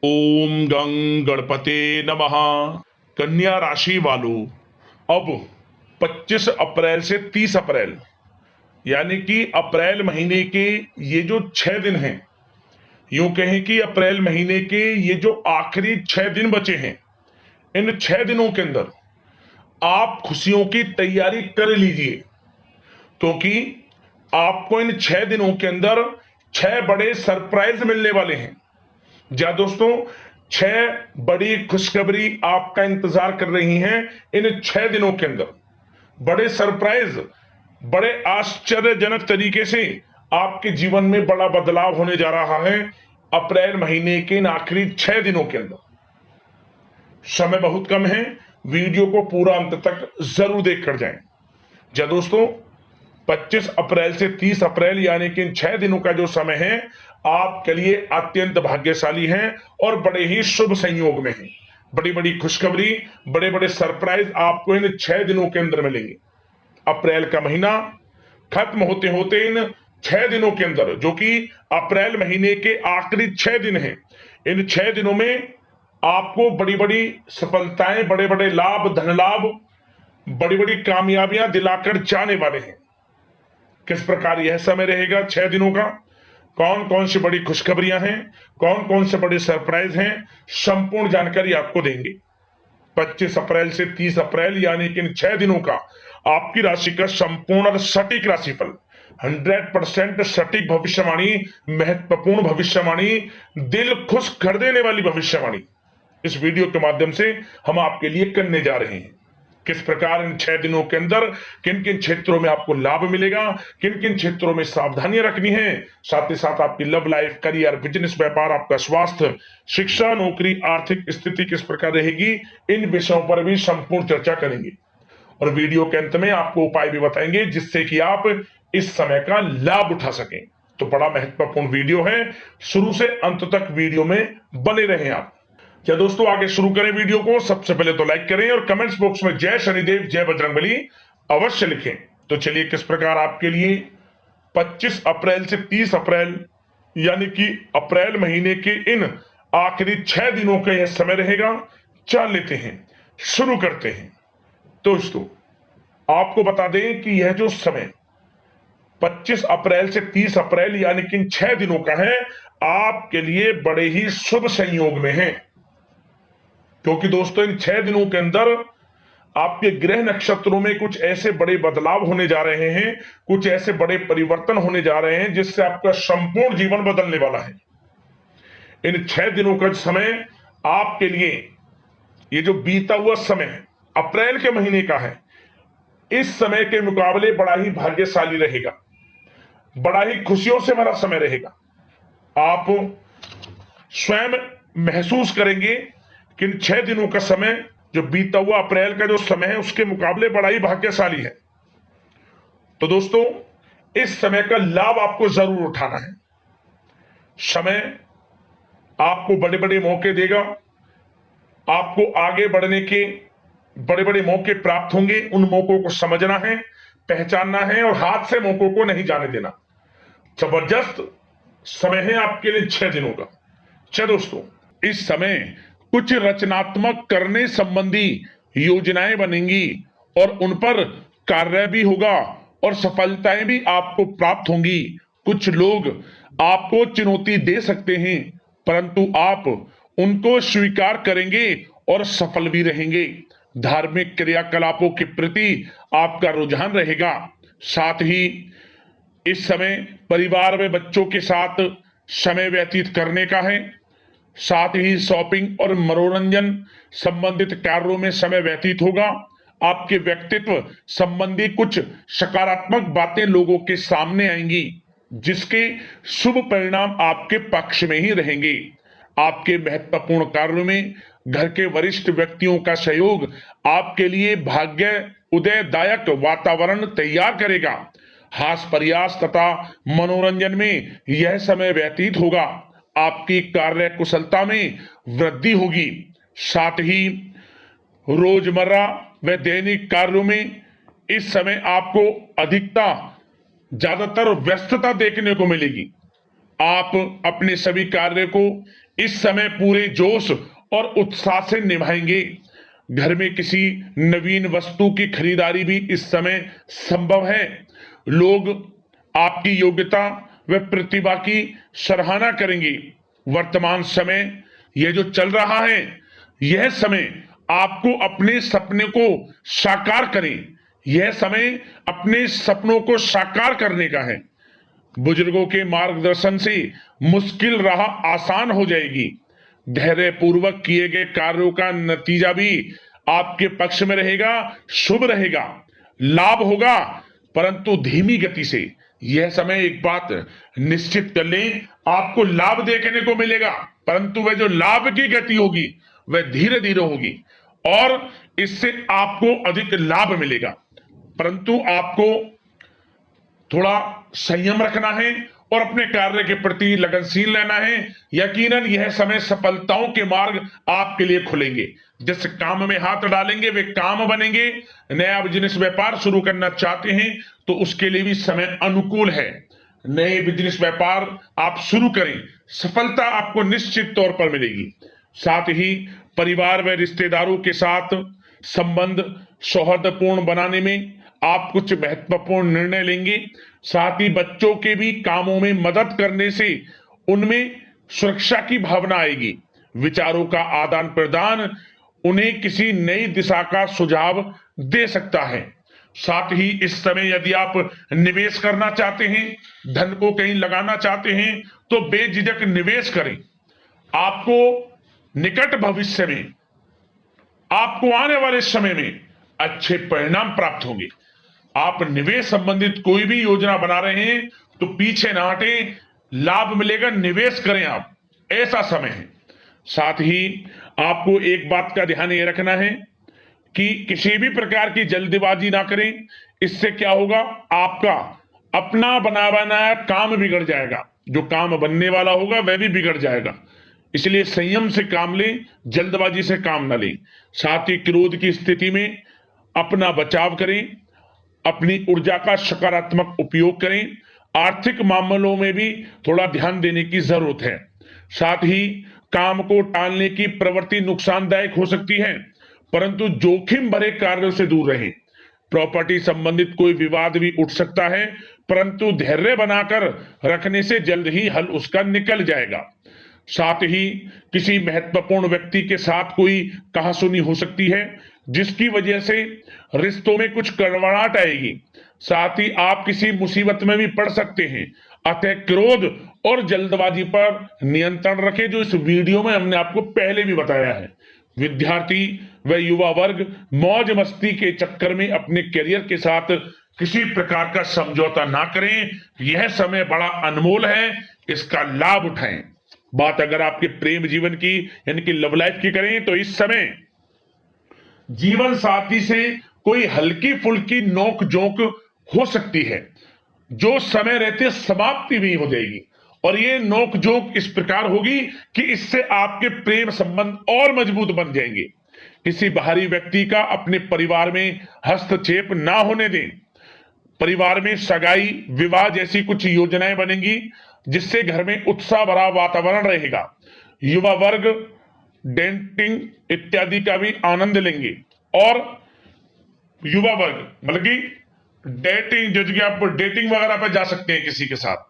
ओम गं गणपते नमः। कन्या राशि वालों, अब 25 अप्रैल से 30 अप्रैल यानी कि अप्रैल महीने के ये जो 6 दिन हैं, यूं कहें कि अप्रैल महीने के ये जो आखिरी 6 दिन बचे हैं, इन 6 दिनों के अंदर आप खुशियों की तैयारी कर लीजिए, क्योंकि आपको इन 6 दिनों के अंदर 6 बड़े सरप्राइज मिलने वाले हैं। जी दोस्तों, 6 बड़ी खुशखबरी आपका इंतजार कर रही हैं। इन 6 दिनों के अंदर बड़े सरप्राइज, बड़े आश्चर्यजनक तरीके से आपके जीवन में बड़ा बदलाव होने जा रहा है अप्रैल महीने के इन आखिरी 6 दिनों के अंदर। समय बहुत कम है, वीडियो को पूरा अंत तक जरूर देख कर जाएं। जी दोस्तों, 25 अप्रैल से 30 अप्रैल यानी कि इन 6 दिनों का जो समय है आपके लिए अत्यंत भाग्यशाली है और बड़े ही शुभ संयोग में है। बड़ी बड़ी खुशखबरी, बड़े बड़े सरप्राइज आपको इन 6 दिनों के अंदर मिलेंगे। अप्रैल का महीना खत्म होते होते इन 6 दिनों के अंदर, जो कि अप्रैल महीने के आखिरी 6 दिन हैं, इन 6 दिनों में आपको बड़ी बड़ी सफलताएं, बड़े बड़े लाभ, धन लाभ, बड़ी बड़ी कामयाबियां दिलाकर जाने वाले हैं। किस प्रकार यह समय रहेगा 6 दिनों का, कौन कौन सी बड़ी खुशखबरियां हैं, कौन कौन से बड़े सरप्राइज हैं, संपूर्ण जानकारी आपको देंगे। 25 अप्रैल से 30 अप्रैल यानी कि इन 6 दिनों का आपकी राशि का संपूर्ण और सटीक राशिफल, 100% सटीक भविष्यवाणी, महत्वपूर्ण भविष्यवाणी, दिल खुश कर देने वाली भविष्यवाणी इस वीडियो के माध्यम से हम आपके लिए करने जा रहे हैं। किस प्रकार इन 6 दिनों के अंदर किन किन क्षेत्रों में आपको लाभ मिलेगा, किन किन क्षेत्रों में सावधानियां रखनी है, साथ ही साथ आपकी लव लाइफ, करियर, बिजनेस, व्यापार, आपका स्वास्थ्य, शिक्षा, नौकरी, आर्थिक स्थिति किस प्रकार रहेगी, इन विषयों पर भी संपूर्ण चर्चा करेंगे। और वीडियो के अंत में आपको उपाय भी बताएंगे जिससे कि आप इस समय का लाभ उठा सकें। तो बड़ा महत्वपूर्ण वीडियो है, शुरू से अंत तक वीडियो में बने रहें आप। क्या दोस्तों, आगे शुरू करें वीडियो को। सबसे पहले तो लाइक करें और कमेंट्स बॉक्स में जय शनिदेव, जय बजरंगबली अवश्य लिखें। तो चलिए, किस प्रकार आपके लिए 25 अप्रैल से 30 अप्रैल यानी कि अप्रैल महीने के इन आखिरी 6 दिनों का यह समय रहेगा, चल लेते हैं, शुरू करते हैं। दोस्तों, आपको बता दें कि यह जो समय 25 अप्रैल से 30 अप्रैल यानी कि इन 6 दिनों का है, आपके लिए बड़े ही शुभ संयोग में है, क्योंकि दोस्तों इन 6 दिनों के अंदर आपके ग्रह नक्षत्रों में कुछ ऐसे बड़े बदलाव होने जा रहे हैं, कुछ ऐसे बड़े परिवर्तन होने जा रहे हैं जिससे आपका संपूर्ण जीवन बदलने वाला है। इन 6 दिनों का समय आपके लिए, ये जो बीता हुआ समय है अप्रैल के महीने का है, इस समय के मुकाबले बड़ा ही भाग्यशाली रहेगा, बड़ा ही खुशियों से भरा समय रहेगा। आप स्वयं महसूस करेंगे कि इन 6 दिनों का समय, जो बीता हुआ अप्रैल का जो समय है, उसके मुकाबले बड़ा ही भाग्यशाली है। तो दोस्तों, इस समय का लाभ आपको जरूर उठाना है। समय आपको बड़े बड़े मौके देगा, आपको आगे बढ़ने के बड़े बड़े मौके प्राप्त होंगे। उन मौकों को समझना है, पहचानना है और हाथ से मौकों को नहीं जाने देना। जबरदस्त समय है आपके लिए 6 दिनों का। चलो दोस्तों, इस समय कुछ रचनात्मक करने संबंधी योजनाएं बनेंगी और उन पर कार्य भी होगा और सफलताएं भी आपको प्राप्त होंगी। कुछ लोग आपको चुनौती दे सकते हैं, परंतु आप उनको स्वीकार करेंगे और सफल भी रहेंगे। धार्मिक क्रियाकलापों के प्रति आपका रुझान रहेगा। साथ ही इस समय परिवार में बच्चों के साथ समय व्यतीत करने का है। साथ ही शॉपिंग और मनोरंजन संबंधित कार्यों में समय व्यतीत होगा। आपके व्यक्तित्व संबंधी कुछ सकारात्मक बातें लोगों के सामने आएंगी, जिसके शुभ परिणाम आपके पक्ष में ही रहेंगे। आपके महत्वपूर्ण कार्यों में घर के वरिष्ठ व्यक्तियों का सहयोग आपके लिए भाग्य उदयदायक वातावरण तैयार करेगा। हास प्रयास तथा मनोरंजन में यह समय व्यतीत होगा। आपकी कार्य कुशलता में वृद्धि होगी। साथ ही रोजमर्रा व दैनिक कार्यों में इस समय आपको ज्यादातर व्यस्तता देखने को मिलेगी। आप अपने सभी कार्य को इस समय पूरे जोश और उत्साह से निभाएंगे। घर में किसी नवीन वस्तु की खरीदारी भी इस समय संभव है। लोग आपकी योग्यता व प्रतिभा की सराहना करेंगे। वर्तमान समय यह जो चल रहा है, यह समय आपको अपने सपने को साकार करें। यह समय अपने सपनों को साकार करने का है। बुजुर्गों के मार्गदर्शन से मुश्किल राह आसान हो जाएगी। धैर्य पूर्वक किए गए कार्यों का नतीजा भी आपके पक्ष में रहेगा, शुभ रहेगा, लाभ होगा, परंतु धीमी गति से। यह समय एक बात निश्चित कर लें, आपको लाभ देखने को मिलेगा, परंतु वह जो लाभ की गति होगी वह धीरे धीरे होगी और इससे आपको अधिक लाभ मिलेगा। परंतु आपको थोड़ा संयम रखना है और अपने कार्य के प्रति लगनशील रहना है। यकीनन यह समय सफलताओं के मार्ग आपके लिए खुलेंगे। जिस काम में हाथ डालेंगे वे काम बनेंगे। नया बिजनेस व्यापार शुरू करना चाहते हैं तो उसके लिए भी समय अनुकूल है। नए बिजनेस व्यापार आप शुरू करें, सफलता आपको निश्चित तौर पर मिलेगी। साथ ही परिवार व रिश्तेदारों के साथ संबंध सौहार्दपूर्ण बनाने में आप कुछ महत्वपूर्ण निर्णय लेंगे। साथ ही बच्चों के भी कामों में मदद करने से उनमें सुरक्षा की भावना आएगी। विचारों का आदान प्रदान उन्हें किसी नई दिशा का सुझाव दे सकता है। साथ ही इस समय यदि आप निवेश करना चाहते हैं, धन को कहीं लगाना चाहते हैं, तो बेझिझक निवेश करें। आपको निकट भविष्य में, आपको आने वाले समय में अच्छे परिणाम प्राप्त होंगे। आप निवेश संबंधित कोई भी योजना बना रहे हैं तो पीछे ना हटें, लाभ मिलेगा, निवेश करें आप, ऐसा समय है। साथ ही आपको एक बात का ध्यान ये रखना है कि किसी भी प्रकार की जल्दबाजी ना करें। इससे क्या होगा, आपका अपना बना बनाया काम बिगड़ जाएगा, जो काम बनने वाला होगा वह भी बिगड़ जाएगा। इसलिए संयम से काम लें, जल्दबाजी से काम न लें। साथ ही क्रोध की स्थिति में अपना बचाव करें, अपनी ऊर्जा का सकारात्मक उपयोग करें। आर्थिक मामलों में भी थोड़ा ध्यान देने की जरूरत है। साथ ही काम को टालने की प्रवृत्ति नुकसानदायक हो सकती है, परंतु जोखिम भरे कार्यों से दूर रहें। प्रॉपर्टी संबंधित कोई विवाद भी उठ सकता है, परंतु धैर्य बनाकर रखने से जल्द ही हल उसका निकल जाएगा। साथ ही किसी महत्वपूर्ण व्यक्ति के साथ कोई कहासुनी हो सकती है, जिसकी वजह से रिश्तों में कुछ कड़वाहट आएगी। साथ ही आप किसी मुसीबत में भी पड़ सकते हैं। अतः क्रोध और जल्दबाजी पर नियंत्रण रखें, जो इस वीडियो में हमने आपको पहले भी बताया है। विद्यार्थी व युवा वर्ग मौज मस्ती के चक्कर में अपने करियर के साथ किसी प्रकार का समझौता ना करें। यह समय बड़ा अनमोल है, इसका लाभ उठाएं। बात अगर आपके प्रेम जीवन की यानी कि लव लाइफ की करें तो इस समय जीवन साथी से कोई हल्की फुल्की नोक जोक हो सकती है, जो समय रहते समाप्ति भी हो जाएगी। और ये नोक जोक इस प्रकार होगी कि इससे आपके प्रेम संबंध और मजबूत बन जाएंगे। किसी बाहरी व्यक्ति का अपने परिवार में हस्तक्षेप ना होने दें। परिवार में सगाई विवाह जैसी कुछ योजनाएं बनेंगी, जिससे घर में उत्साह भरा वातावरण रहेगा। युवा वर्ग डेटिंग इत्यादि का भी आनंद लेंगे। और युवा वर्ग मतलब कि डेटिंग, जैसे कि आप डेटिंग वगैरह पर जा सकते हैं किसी के साथ।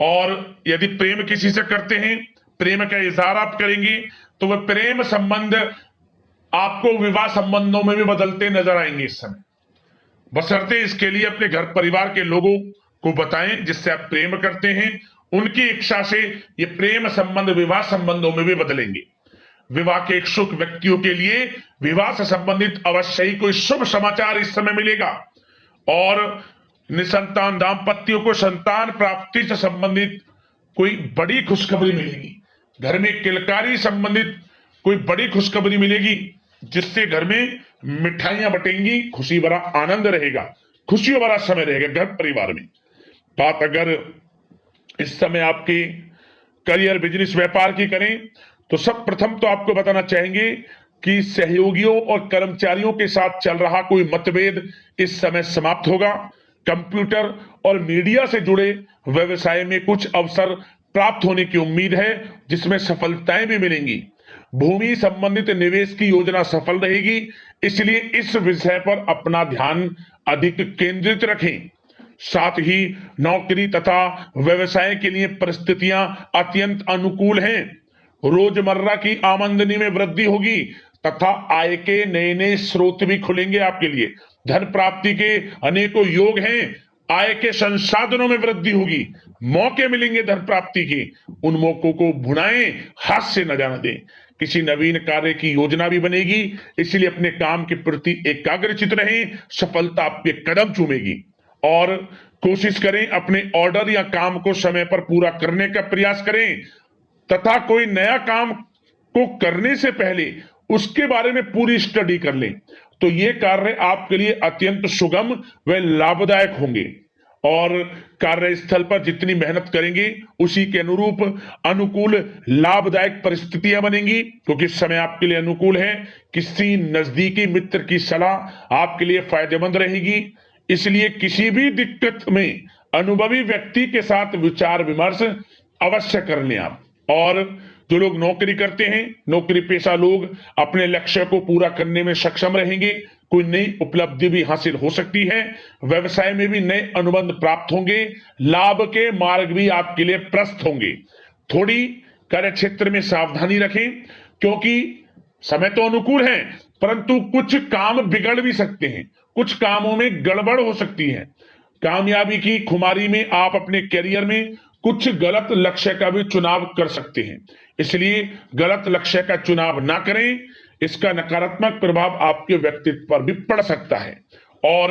और यदि प्रेम किसी से करते हैं, प्रेम का इजहार आप करेंगे, तो वह प्रेम संबंध आपको विवाह संबंधों में भी बदलते नजर आएंगे इस समय। बशर्ते इसके लिए अपने घर परिवार के लोगों को बताएं जिससे आप प्रेम करते हैं। उनकी इच्छा से ये प्रेम संबंध विवाह संबंधों में भी बदलेंगे। विवाह के इच्छुक व्यक्तियों के लिए विवाह से संबंधित अवश्य ही कोई शुभ समाचार इस समय मिलेगा। और निसंतान दाम्पत्यों को संतान प्राप्ति से संबंधित कोई बड़ी खुशखबरी मिलेगी। घर में किलकारी संबंधित कोई बड़ी खुशखबरी मिलेगी, जिससे घर में मिठाइयां बटेंगी, खुशी भरा आनंद रहेगा, खुशियों भरा समय रहेगा घर परिवार में। बात अगर इस समय आपके करियर बिजनेस व्यापार की करें तो सब प्रथम तो आपको बताना चाहेंगे कि सहयोगियों और कर्मचारियों के साथ चल रहा कोई मतभेद इस समय समाप्त होगा। कंप्यूटर और मीडिया से जुड़े व्यवसाय में कुछ अवसर प्राप्त होने की उम्मीद है, जिसमें सफलताएं भी मिलेंगी। भूमि संबंधित निवेश की योजना सफल रहेगी, इसलिए इस विषय पर अपना ध्यान अधिक केंद्रित रखें। साथ ही नौकरी तथा व्यवसाय के लिए परिस्थितियां अत्यंत अनुकूल हैं। रोजमर्रा की आमदनी में वृद्धि होगी तथा आय के नए नए स्रोत भी खुलेंगे आपके लिए। धन प्राप्ति के अनेकों योग हैं। आय के संसाधनों में वृद्धि होगी, मौके मिलेंगे धन प्राप्ति के। उन मौकों को भुनाएं, हाथ से न जाने दें। किसी नवीन कार्य की योजना भी बनेगी, इसलिए अपने काम के प्रति एकाग्रचित रहें, सफलता आपके कदम चूमेगी। और कोशिश करें अपने ऑर्डर या काम को समय पर पूरा करने का प्रयास करें तथा कोई नया काम को करने से पहले उसके बारे में पूरी स्टडी कर लें, तो ये कार्य आपके लिए अत्यंत सुगम व लाभदायक होंगे। और कार्यस्थल पर जितनी मेहनत करेंगे उसी के अनुरूप अनुकूल लाभदायक परिस्थितियां बनेंगी, क्योंकि समय आपके लिए अनुकूल है। किसी नजदीकी मित्र की सलाह आपके लिए फायदेमंद रहेगी, इसलिए किसी भी दिक्कत में अनुभवी व्यक्ति के साथ विचार विमर्श अवश्य कर लें आप। और जो लोग नौकरी करते हैं, नौकरी पेशा लोग अपने लक्ष्य को पूरा करने में सक्षम रहेंगे। कोई नई उपलब्धि भी हासिल हो सकती है। व्यवसाय में भी नए अनुबंध प्राप्त होंगे। लाभ के मार्ग भी आपके लिए प्रशस्त होंगे। थोड़ी कार्य क्षेत्र में सावधानी रखें, क्योंकि समय तो अनुकूल है, परंतु कुछ काम बिगड़ भी सकते हैं, कुछ कामों में गड़बड़ हो सकती है। कामयाबी की खुमारी में आप अपने करियर में कुछ गलत लक्ष्य का भी चुनाव कर सकते हैं, इसलिए गलत लक्ष्य का चुनाव ना करें। इसका नकारात्मक प्रभाव आपके व्यक्तित्व पर भी पड़ सकता है। और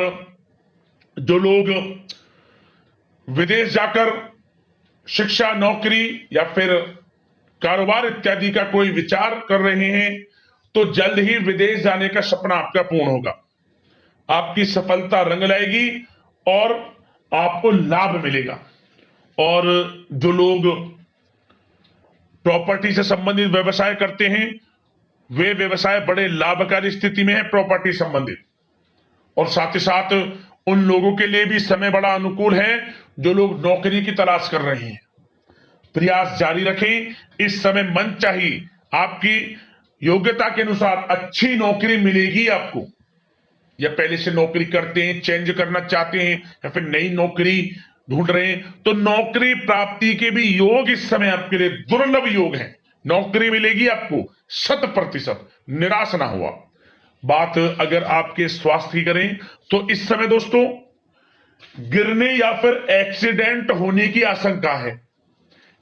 जो लोग विदेश जाकर शिक्षा, नौकरी या फिर कारोबार इत्यादि का कोई विचार कर रहे हैं, तो जल्द ही विदेश जाने का सपना आपका पूर्ण होगा। आपकी सफलता रंग लाएगी और आपको लाभ मिलेगा। और जो लोग प्रॉपर्टी से संबंधित व्यवसाय करते हैं, वे व्यवसाय बड़े लाभकारी स्थिति में है प्रॉपर्टी संबंधित। और साथ ही साथ उन लोगों के लिए भी समय बड़ा अनुकूल है जो लोग नौकरी की तलाश कर रहे हैं। प्रयास जारी रखें। इस समय मन चाहिए आपकी योग्यता के अनुसार अच्छी नौकरी मिलेगी आपको। या पहले से नौकरी करते हैं, चेंज करना चाहते हैं, या फिर नई नौकरी ढूंढ रहे हैं, तो नौकरी प्राप्ति के भी योग इस समय आपके लिए दुर्लभ योग हैं। नौकरी मिलेगी आपको 100%, निराश ना हुआ। बात अगर आपके स्वास्थ्य की करें, तो इस समय दोस्तों गिरने या फिर एक्सीडेंट होने की आशंका है।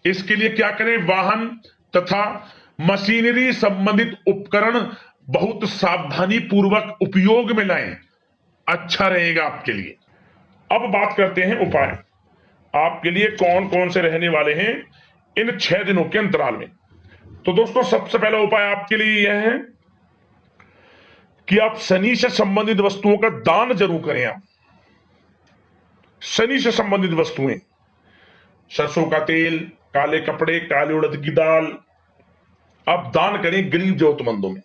इसके लिए क्या करें? वाहन तथा मशीनरी संबंधित उपकरण बहुत सावधानी पूर्वक उपयोग में लाएं, अच्छा रहेगा आपके लिए। अब बात करते हैं उपाय आपके लिए कौन कौन से रहने वाले हैं इन 6 दिनों के अंतराल में। तो दोस्तों सबसे पहला उपाय आपके लिए यह है कि आप शनि से संबंधित वस्तुओं का दान जरूर करें। आप शनि से संबंधित वस्तुएं, सरसों का तेल, काले कपड़े, काले उड़द की दाल, आप दान करें गरीब जरूरतमंदों में,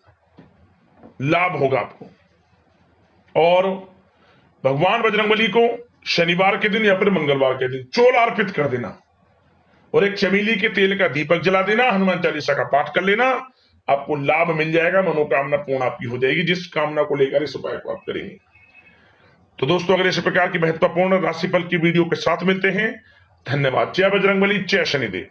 लाभ होगा आपको। और भगवान बजरंगबली को शनिवार के दिन या फिर मंगलवार के दिन चोल अर्पित कर देना और एक चमेली के तेल का दीपक जला देना, हनुमान चालीसा का पाठ कर लेना, आपको लाभ मिल जाएगा, मनोकामना पूर्ण आपकी हो जाएगी, जिस कामना को लेकर इस उपाय को आप करेंगे। तो दोस्तों अगर इस प्रकार की महत्वपूर्ण राशिफल की वीडियो के साथ मिलते हैं, धन्यवाद। जय बजरंगबली, जय शनिदेव।